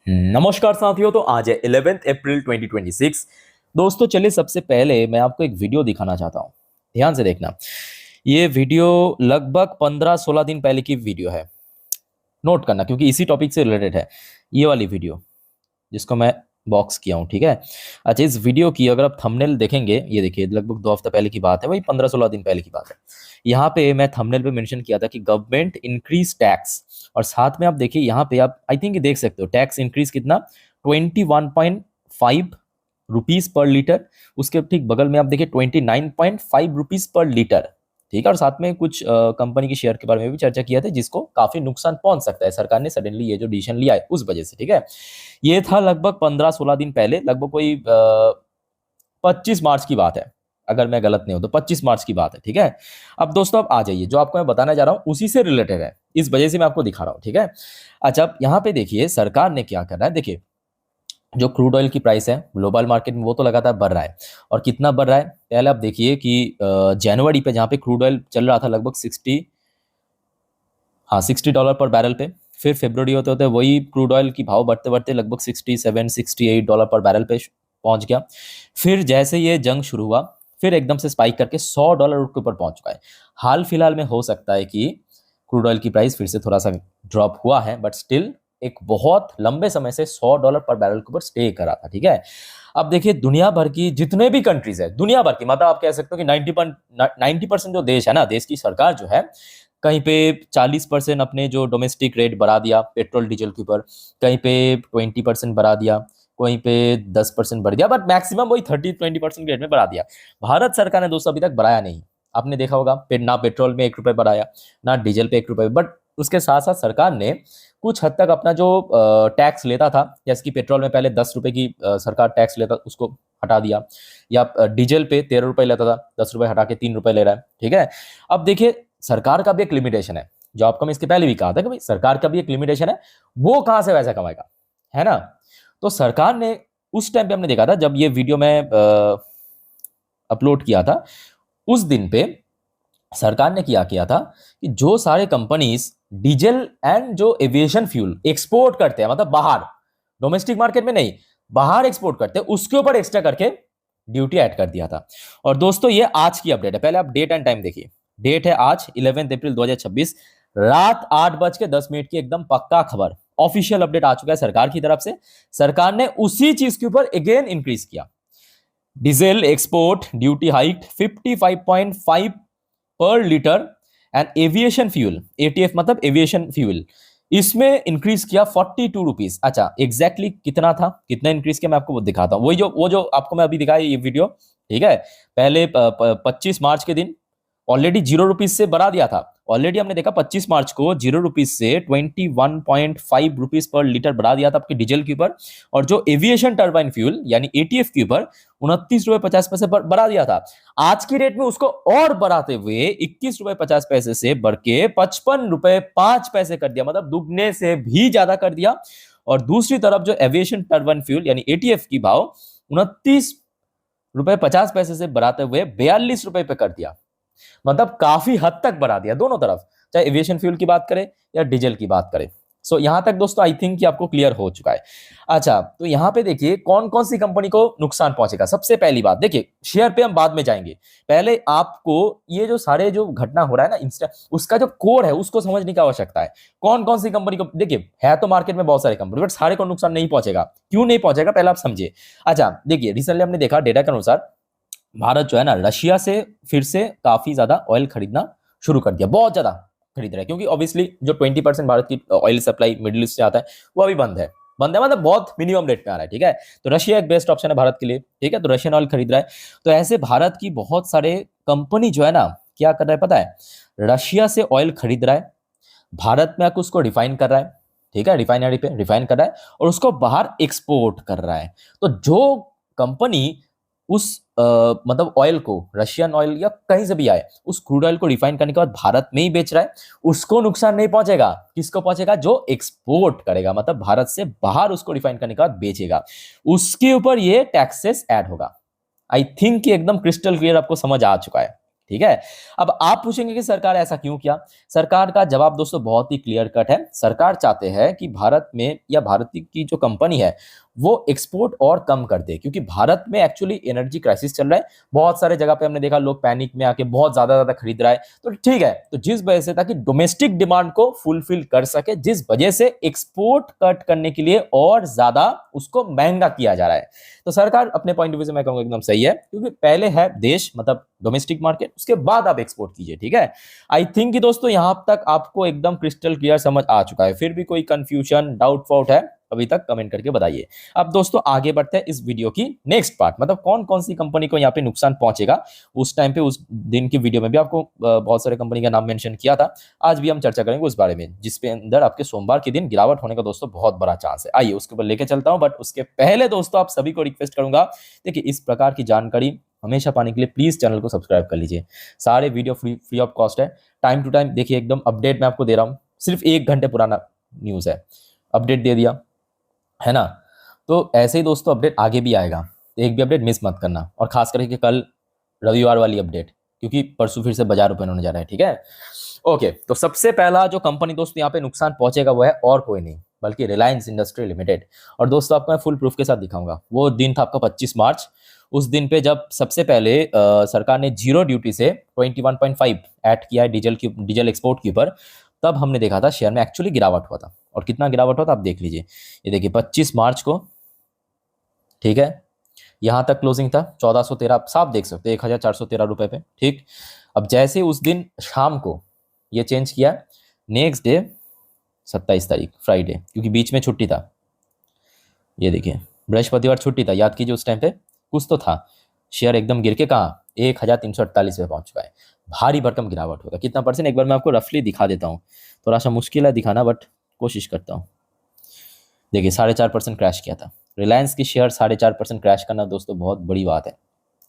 नमस्कार साथियों। तो आज है 11 अप्रैल 2026। दोस्तों चलिए सबसे पहले मैं आपको एक वीडियो दिखाना चाहता हूँ। ध्यान से देखना। ये वीडियो लगभग 15-16 दिन पहले की वीडियो है। नोट करना क्योंकि इसी टॉपिक से रिलेटेड है ये वाली वीडियो जिसको मैं बॉक्स किया हूँ। ठीक है। अच्छा, इस वीडियो की अगर आप थंबनेल देखेंगे, ये देखिए लगभग 2 हफ्ते पहले की बात है, वही 15-16 दिन पहले की बात है। यहाँ पे मैं थंबनेल पे मेंशन किया था कि गवर्नमेंट इंक्रीज टैक्स, और साथ में आप देखिए यहाँ पे आप आई थिंक देख सकते हो टैक्स इंक्रीज कितना, 21.5 रुपीज पर लीटर। उसके ठीक बगल में आप देखिए 29.5 रुपीज पर लीटर। ठीक है। और साथ में कुछ कंपनी के शेयर के बारे में भी चर्चा किया था जिसको काफी नुकसान पहुंच सकता है। सरकार ने सडनली ये जो डिसीजन लिया है उस वजह से। ठीक है। ये था लगभग 15-16 दिन पहले, लगभग कोई 25 मार्च की बात है, अगर मैं गलत नहीं हूं तो 25 मार्च की बात है। ठीक है। अब दोस्तों आप आ जाइए, जो आपको मैं बताना जा रहा हूं उसी से रिलेटेड है, इस वजह से मैं आपको दिखा रहा हूं। ठीक है। अच्छा, अब यहाँ पे देखिए सरकार ने क्या कर रहा है। देखिए जो क्रूड ऑयल की प्राइस है ग्लोबल मार्केट में वो तो लगातार बढ़ रहा है। और कितना बढ़ रहा है, पहले आप देखिए कि जनवरी पे जहाँ पे क्रूड ऑयल चल रहा था लगभग 60 पर बैरल पे, फिर फरवरी होते होते वही क्रूड ऑयल की भाव बढ़ते बढ़ते लगभग 67-68 पर बैरल पे पहुंच गया। फिर जैसे ये जंग शुरू हुआ फिर एकदम से स्पाइक करके $100 के ऊपर पहुंच चुका है। हाल फिलहाल में हो सकता है कि क्रूड ऑयल की प्राइस फिर से थोड़ा सा ड्रॉप हुआ है, बट स्टिल एक बहुत लंबे समय से $100 पर बैरल के ऊपर स्टे कर रहा था। ठीक है। अब देखिए दुनिया भर की जितने भी कंट्रीज है, दुनिया भर की मतलब आप कह सकते हो कि 90% जो देश है ना, देश की सरकार जो है, कहीं पे 40% अपने जो डोमेस्टिक रेट बढ़ा दिया पेट्रोल डीजल के ऊपर, कहीं पे 20% बढ़ा दिया, कहीं पे 10% बढ़ दिया, बट मैक्सिमम वही 30-20% के रेट में बढ़ा दिया। भारत सरकार ने दोस्तों अभी तक बढ़ाया नहीं। आपने देखा होगा ना पेट्रोल में 1 रुपए बढ़ाया, ना डीजल पे 1 रुपए, बट उसके साथ साथ सरकार ने कुछ हद तक अपना जो टैक्स लेता था, जैसे कि पेट्रोल में पहले 10 रुपए की सरकार टैक्स लेता, उसको हटा दिया, या डीजल पे 13 रुपए लेता था, 10 रुपए हटा के 3 रुपए ले रहा है। ठीक है। अब देखिए सरकार का भी एक लिमिटेशन है, जो आपको मैं इसके पहले भी कहा था कि भाई सरकार का भी एक लिमिटेशन है, वो कहां से वैसा कमाएगा, है ना। तो सरकार ने उस टाइम पे हमने देखा था जब ये वीडियो में अपलोड किया था, उस दिन पे सरकार ने क्या किया था कि जो सारे कंपनीज डीजल एंड जो एविएशन फ्यूल एक्सपोर्ट करते हैं, मतलब बाहर, डोमेस्टिक मार्केट में नहीं, बाहर एक्सपोर्ट करते हैं, उसके ऊपर एक्स्ट्रा करके ड्यूटी ऐड कर दिया था। और दोस्तों ये आज की अपडेट है, पहले आप डेट एंड टाइम देखिए। डेट है आज 11 अप्रैल 2026, रात 8:10 की एकदम पक्का खबर, ऑफिशियल अपडेट आ चुका है सरकार की तरफ से। सरकार ने उसी चीज के ऊपर अगेन इंक्रीज किया। डीजल एक्सपोर्ट ड्यूटी हाइक 55.5 पर litre, and aviation fuel ETF मतलब एविएशन फ्यूल, इसमें इंक्रीज किया 42 रुपीज। अच्छा एग्जैक्टली कितना था, कितना इंक्रीज किया मैं आपको वो दिखाता हूँ। वो जो आपको मैं अभी दिखाया ये वीडियो। ठीक है। पहले 25 मार्च के दिन ऑलरेडी 0 रुपीज से बढ़ा दिया था। ऑलरेडी हमने देखा 25 मार्च को 0 रुपीज से 21.5 रुपीज पर लीटर बढ़ा दिया था आपके डीजल के ऊपर, और जो एविएशन टर्बाइन फ्यूल यानी एटीएफ के ऊपर 29 रुपए 50 पैसे पर बढ़ा दिया था। आज की रेट में उसको और बढ़ाते हुए 21 रुपए 50 पैसे से बढ़ के 55 रुपए 5 पैसे कर दिया, मतलब दुगने से भी ज्यादा कर दिया। और दूसरी तरफ जो एविएशन टर्बाइन फ्यूल यानी एटीएफ की भाव 29 रुपए 50 पैसे से बढ़ाते हुए 42 रुपए पे कर दिया, मतलब काफी हद तक बढ़ा दिया दोनों तरफ, चाहे एविएशन फ्यूल की बात करें या डीजल की बात करें। सो यहां तक दोस्तों आई थिंक कि आपको क्लियर हो चुका है। अच्छा तो यहां पे देखिए कौन कौन सी कंपनी को नुकसान पहुंचेगा। सबसे पहली बात देखिए, शेयर पे हम बाद में जाएंगे, पहले आपको ये जो सारे जो घटना हो रहा है ना इंस्टा, उसका जो कोड है उसको समझने की आवश्यकता है। कौन कौन सी कंपनी को, देखिए है तो मार्केट में बहुत सारी कंपनी, बट सारे को नुकसान नहीं पहुंचेगा। क्यों नहीं पहुंचेगा पहले आप समझिए। अच्छा देखिए रिसेंटली हमने देखा डेटा के अनुसार भारत जो है ना रशिया से फिर से काफी ज्यादा ऑयल खरीदना शुरू कर दिया, बहुत ज्यादा खरीद रहा है, क्योंकि ऑब्वियसली जो 20% भारत की ऑयल सप्लाई मिडिल ईस्ट से आता है वो अभी बंद है मतलब बहुत मिनिमम रेट पे आ रहा है। ठीक है। तो रशिया एक बेस्ट ऑप्शन है भारत के लिए। ठीक है। तो रशियन ऑयल खरीद रहा है। तो ऐसे भारत की बहुत सारे कंपनी जो है ना क्या कर रहा है पता है, रशिया से ऑयल खरीद रहा है, भारत में आकर उसको रिफाइन कर रहा है। ठीक है। रिफाइनरी पे रिफाइन कर रहा है और उसको बाहर एक्सपोर्ट कर रहा है। तो जो कंपनी उस मतलब ऑयल को, रशियन ऑयल या कहीं से भी आए, उस क्रूड ऑयल को रिफाइन करने के बाद भारत में ही बेच रहा है, उसको नुकसान नहीं पहुंचेगा। किसको पहुंचेगा, जो एक्सपोर्ट करेगा, मतलब भारत से बाहर उसको रिफाइन करने के बाद बेचेगा, उसके ऊपर ये टैक्सेस ऐड होगा। आई थिंक कि एकदम क्रिस्टल क्लियर आपको समझ आ चुका है। ठीक है। अब आप पूछेंगे कि सरकार ऐसा क्यों किया। सरकार का जवाब दोस्तों बहुत ही क्लियर कट है। सरकार चाहते हैं कि भारत में या भारत की जो कंपनी है वो एक्सपोर्ट और कम कर दे, क्योंकि भारत में एक्चुअली एनर्जी क्राइसिस चल रहा है। बहुत सारे जगह पे हमने देखा लोग पैनिक में आके बहुत ज्यादा खरीद रहा है। तो ठीक है, तो जिस वजह से ताकि डोमेस्टिक डिमांड को फुलफिल कर सके, जिस वजह से एक्सपोर्ट कट करने के लिए और ज्यादा उसको महंगा किया जा रहा है। तो सरकार अपने पॉइंट ऑफ व्यू से मैं कहूंगा एकदम सही है, क्योंकि पहले है देश मतलब डोमेस्टिक मार्केट, उसके बाद आप एक्सपोर्ट कीजिए। ठीक है, आई थिंक कि दोस्तों यहां तक आपको एकदम क्रिस्टल क्लियर समझ आ चुका है। फिर भी कोई कंफ्यूजन डाउट फाउट है अभी तक कमेंट करके बताइए। अब दोस्तों आगे बढ़ते हैं इस वीडियो की नेक्स्ट पार्ट, मतलब कौन कौन सी कंपनी को यहाँ पे नुकसान पहुंचेगा। उस टाइम पे उस दिन की वीडियो में भी आपको बहुत सारे कंपनी का नाम मेंशन किया था। आज भी हम चर्चा करेंगे उस बारे में, जिसपे अंदर आपके सोमवार के दिन गिरावट होने का दोस्तों बहुत बड़ा चांस है। आइए उसके ऊपर लेके चलता हूं, बट उसके पहले दोस्तों आप सभी को रिक्वेस्ट करूंगा, देखिए इस प्रकार की जानकारी हमेशा पाने के लिए प्लीज चैनल को सब्सक्राइब कर लीजिए। सारे वीडियो फ्री ऑफ कॉस्ट है। टाइम टू टाइम देखिए, एकदम अपडेट मैं आपको दे रहा हूँ। सिर्फ 1 घंटे पुराना न्यूज़ है, अपडेट दे दिया है ना। तो ऐसे ही दोस्तों अपडेट आगे भी आएगा, एक भी अपडेट मिस मत करना। और खास करके कल रविवार वाली अपडेट, क्योंकि परसों फिर से बाजार ओपन होने जा रहा है। ठीक है, ओके। तो सबसे पहला जो कंपनी दोस्तों यहाँ पे नुकसान पहुंचेगा वो है और कोई नहीं बल्कि रिलायंस इंडस्ट्री लिमिटेड। और दोस्तों आपको मैं फुल प्रूफ के साथ दिखाऊंगा। वो दिन था आपका 25 मार्च। उस दिन पे जब सबसे पहले सरकार ने जीरो ड्यूटी से 21.5 ऐड किया है डीजल एक्सपोर्ट के ऊपर, तब हमने देखा था शेयर में एक्चुअली गिरावट हुआ था। और कितना गिरावट हुआ था आप देख लीजिए। ये देखिए 25 मार्च को, ठीक है, यहां तक क्लोजिंग था 1413, आप साफ देख सकते हैं 1413 रुपए पे। ठीक, अब जैसे उस दिन शाम को ये चेंज किया, नेक्स्ट डे 27 तारीख फ्राइडे, क्योंकि बीच में छुट्टी था। ये देखिए बृहस्पतिवार छुट्टी था, याद कीजिए उस टाइम पे कुछ तो था। शेयर एकदम गिर के कहाँ 1348 पे पहुंच चुका है। भारी भरकम गिरावट होगा। कितना परसेंट एक बार मैं आपको रफली दिखा देता हूँ। थोड़ा सा मुश्किल है दिखाना, बट कोशिश करता हूँ। देखिए 4.5% क्रैश किया था रिलायंस की शेयर। 4.5% क्रैश करना दोस्तों बहुत बड़ी बात है,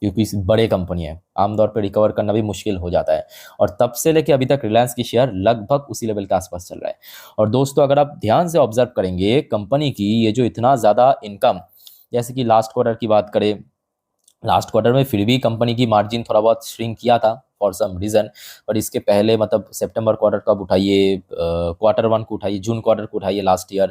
क्योंकि बड़े कंपनी है, आमतौर पर रिकवर करना भी मुश्किल हो जाता है। और तब से लेके अभी तक रिलायंस की शेयर लगभग उसी लेवल के आसपास चल रहा है। और दोस्तों अगर आप ध्यान से ऑब्जर्व करेंगे कंपनी की ये जो इतना ज़्यादा इनकम, जैसे कि लास्ट क्वार्टर की बात करें, लास्ट क्वार्टर में फिर भी कंपनी की मार्जिन थोड़ा बहुत श्रिंक किया था फॉर सम रीजन। पर इसके पहले मतलब सितंबर क्वार्टर का उठाइए, Q1 को उठाइए, जून क्वार्टर को उठाइए, लास्ट ईयर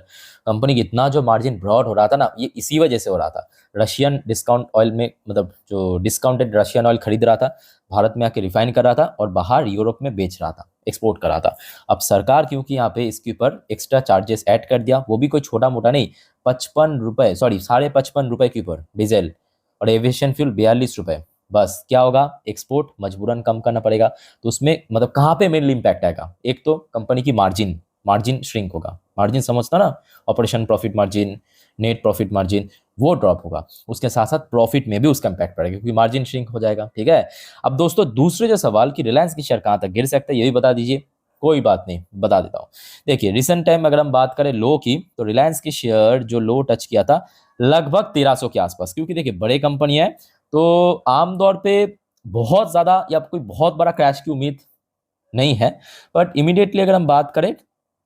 कंपनी की इतना जो मार्जिन ब्रॉड हो रहा था ना, ये इसी वजह से हो रहा था। रशियन डिस्काउंट ऑयल में, मतलब जो डिस्काउंटेड रशियन ऑयल खरीद रहा था, भारत में आके रिफाइन कर रहा था और बाहर यूरोप में बेच रहा था, एक्सपोर्ट कर रहा था। अब सरकार क्योंकि यहाँ पे इसके ऊपर एक्स्ट्रा चार्जेस ऐड कर दिया, वो भी कोई छोटा मोटा नहीं, 55 रुपए, सॉरी 55.5 रुपए के ऊपर डीजल, और एविएशन फ्यूल 42 रुपए। बस क्या होगा, एक्सपोर्ट मजबूरन कम करना पड़ेगा। तो उसमें मतलब कहाँ पे मेनली इंपैक्ट आएगा, एक तो कंपनी की मार्जिन, मार्जिन श्रिंक होगा। मार्जिन समझता ना, operation profit margin, net profit margin, वो ड्रॉप होगा। उसके साथ साथ प्रॉफिट में भी उसका इंपैक्ट पड़ेगा, क्योंकि मार्जिन श्रिंक हो जाएगा। ठीक है, अब दोस्तों दूसरे जो सवाल कि रिलायंस की शेयर कहाँ तक गिर सकता है, ये भी बता दीजिए। कोई बात नहीं, बता देता हूँ। देखिए रिसेंट टाइम में अगर हम बात करें लो की, तो रिलायंस की शेयर जो लो टच किया था लगभग 1300 के आसपास, क्योंकि देखिए बड़े कंपनी है तो आमतौर पे बहुत ज्यादा या कोई बहुत बड़ा क्रैश की उम्मीद नहीं है। बट इमीडिएटली अगर हम बात करें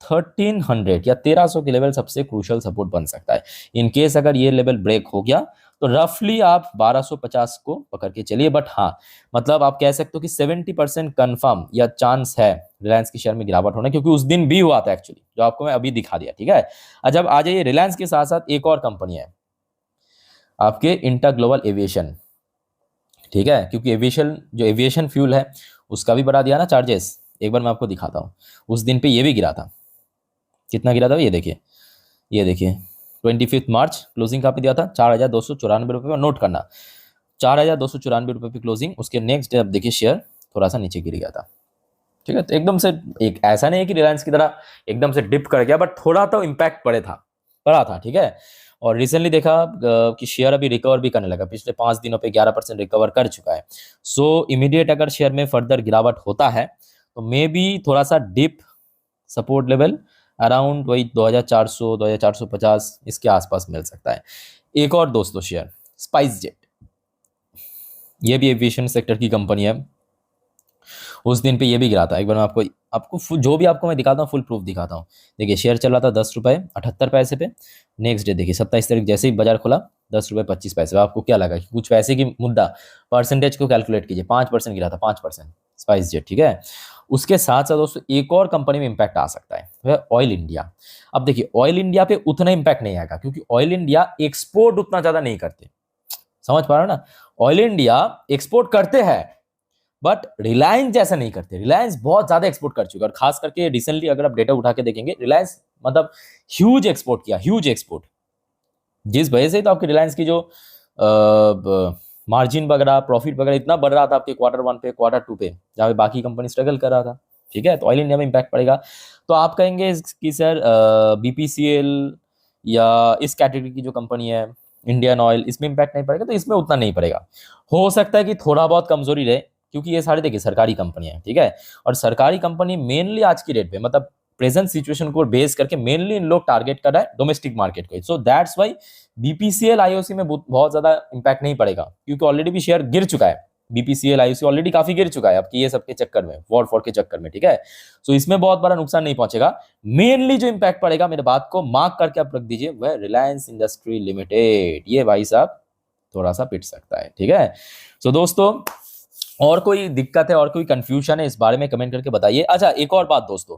1300 या 1300 के लेवल सबसे क्रूशियल सपोर्ट बन सकता है। इन केस अगर ये लेवल ब्रेक हो गया तो रफली आप 1250 को पकड़ के चलिए। बट हाँ, मतलब आप कह सकते हो कि 70% कन्फर्म या चांस है रिलायंस की शेयर में गिरावट होना, क्योंकि उस दिन भी हुआ था एक्चुअली, जो आपको मैं अभी दिखा दिया। ठीक है, जब आ जाइए रिलायंस के साथ साथ एक और कंपनी है आपके इंटर ग्लोबल एविएशन। ठीक है, क्योंकि एविएशन जो एविएशन फ्यूल है उसका भी बढ़ा दिया ना चार्जेस। एक बार मैं आपको दिखाता हूँ, उस दिन पे ये भी गिरा था। कितना गिरा था ये देखिए, ये देखिए 25 मार्च क्लोजिंग कहाँ पे दिया था, 4,294 रुपये पर। नोट करना 4,294 रुपये पे क्लोजिंग। उसके नेक्स्ट डे अब देखिए शेयर थोड़ा सा नीचे गिर गया था। ठीक है, तो एकदम से एक ऐसा नहीं है कि रिलायंस की तरह एकदम से डिप कर गया, बट थोड़ा तो इम्पैक्ट पड़ा था। ठीक है, और रिसेंटली देखा कि शेयर अभी रिकवर भी करने लगा। पिछले 5 दिनों पे 11% रिकवर कर चुका है। सो इमीडिएट अगर शेयर में फर्दर गिरावट होता है तो मे बी थोड़ा सा डिप, सपोर्ट लेवल अराउंड वही 2400 2450 इसके आसपास मिल सकता है। एक और दोस्तों शेयर स्पाइस जेट, ये भी एविएशन सेक्टर की कंपनी है। उस दिन पे ये भी गिरा था। एक बार मैं आपको आपको जो भी आपको मैं दिखाता हूँ फुल प्रूफ दिखाता हूँ। देखिए शेयर चल रहा था 10 रुपये 78 पैसे पे। नेक्स्ट डे देखिए 27 तारीख जैसे ही बाजार खुला 10 रुपये 25 पैसे। आपको क्या लगा कि कुछ पैसे की मुद्दा, परसेंटेज को कैलकुलेट कीजिए, 5% गिरा था, 5% स्पाइस जेट, ठीक है। उसके साथ साथ दोस्तों एक और कंपनी में इंपैक्ट आ सकता है, वह ऑयल इंडिया। अब देखिए ऑयल इंडिया पे उतना इंपैक्ट नहीं आएगा क्योंकि ऑयल इंडिया एक्सपोर्ट उतना ज्यादा नहीं करते, समझ पा रहे हो ना। ऑयल इंडिया एक्सपोर्ट करते हैं बट रिलायंस जैसा नहीं करते। रिलायंस बहुत ज्यादा एक्सपोर्ट कर चुका है और खास करके रिसेंटली अगर आप डेटा उठा के देखेंगे रिलायंस मतलब ह्यूज एक्सपोर्ट किया, ह्यूज एक्सपोर्ट। जिस वजह से तो आपकी रिलायंस की जो मार्जिन वगैरह प्रॉफिट वगैरह इतना बढ़ रहा था आपके Q1 पे Q2 पे, जहाँ पे बाकी कंपनी स्ट्रगल कर रहा था, ठीक है। तो ऑयल इंडिया में इंपैक्ट पड़ेगा। तो आप कहेंगे कि सर बीपीसीएल या इस कैटेगरी की जो कंपनी है इंडियन ऑयल, इसमें इंपैक्ट नहीं पड़ेगा। तो इसमें उतना नहीं पड़ेगा, हो सकता है कि थोड़ा बहुत कमजोरी रहे क्योंकि ये सारे देखिए सरकारी कंपनी है, ठीक है। और सरकारी कंपनी मेनली आज की डेट पे मतलब प्रेजेंट सिचुएशन को बेस करके मेनली इन लोग टारगेट कर रहा है डोमेस्टिक मार्केट को। So that's why BPCL IOC में बहुत ज्यादा इंपैक्ट नहीं पड़ेगा क्योंकि ऑलरेडी भी शेयर गिर चुका है। बीपीसीएल आईओसी ऑलरेडी काफी गिर चुका है आपकी ये सबके चक्कर में, वॉर फॉर के चक्कर में, ठीक है। सो इसमें बहुत बड़ा नुकसान नहीं पहुंचेगा। मेनली जो इंपैक्ट पड़ेगा, मेरे बात को मार्क करके आप रख दीजिए, वह रिलायंस इंडस्ट्री लिमिटेड। ये भाई साहब थोड़ा सा पिट सकता है, ठीक है। सो दोस्तों और कोई दिक्कत है और कोई कंफ्यूजन है इस बारे में कमेंट करके बताइए। अच्छा एक और बात दोस्तों,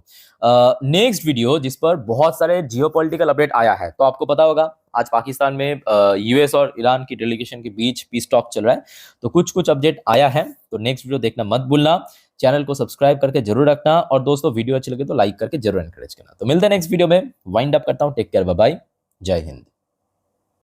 नेक्स्ट वीडियो जिस पर बहुत सारे जियोपॉलिटिकल अपडेट आया है, तो आपको पता होगा आज पाकिस्तान में यूएस और ईरान की डेलीगेशन के बीच पीस टॉक चल रहा है। तो कुछ कुछ अपडेट आया है, तो नेक्स्ट वीडियो देखना मत भूलना। चैनल को सब्सक्राइब करके जरूर रखना और दोस्तों वीडियो अच्छी लगे तो लाइक करके जरूर एनकरेज करना। तो मिलते हैं नेक्स्ट वीडियो में, वाइंड अप करता हूँ। टेक केयर, बाय बाय, जय हिंद।